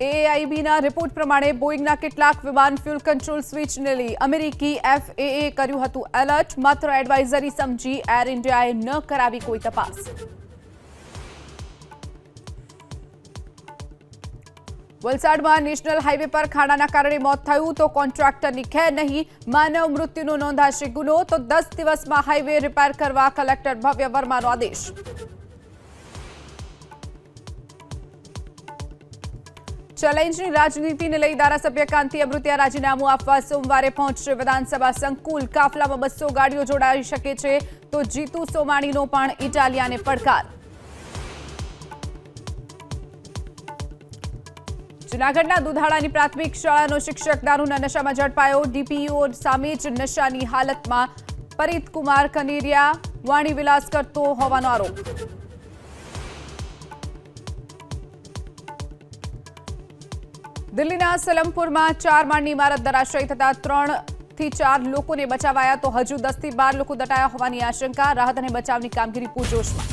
એઆઈબીના report પ્રમાણે બોઈંગના કેટલાક વિમાન ફ્યુલ કંટ્રોલ સ્વિચને લઈ અમેરિકી FAA કર્યું હતું એલર્ટ. માત્ર એડવાઇઝરી સમજી એર ઇન્ડિયાએ ન કરાવી કોઈ તપાસ. વલસાડમાં નેશનલ હાઈવે પર ખાડાના કારણે મોત થયું તો કોન્ટ્રાક્ટરની ખેર નહીં. માનવ મૃત્યુનો નોંધાશે ગુનો તો 10 દિવસમાં હાઈવે રિપેર કરવા કલેક્ટર ભવ્ય વર્માનો આદેશ. ચેલેન્જની રાજનીતિને લઈ ધારાસભ્ય કાંતિ અમૃતિયા રાજીનામું આપવા સોમવારે પહોંચશે વિધાનસભા સંકુલ. કાફલામાં 200 ગાડીઓ જોડાઈ શકે છે તો જીતુ સોમાણીનો પણ ઇટાલિયાને પડકાર. જૂનાગઢના દુધાળાની પ્રાથમિક શાળાનો શિક્ષક દારૂના નશામાં ઝડપાયો. DPO સામે જ નશાની હાલતમાં પરિતકુમાર કનેરિયા વાણીવિલાસ કરતો હોવાનો આરોપ. દિલ્હીના સલમપુરમાં 4 માળની ઇમારત ધરાશાયી થતા 3 થી 4 લોકોને બચાવાયા તો હજુ 10 થી 12 લોકો દટાયા હોવાની આશંકા. રાહત અને બચાવની કામગીરી પૂરજોશમાં.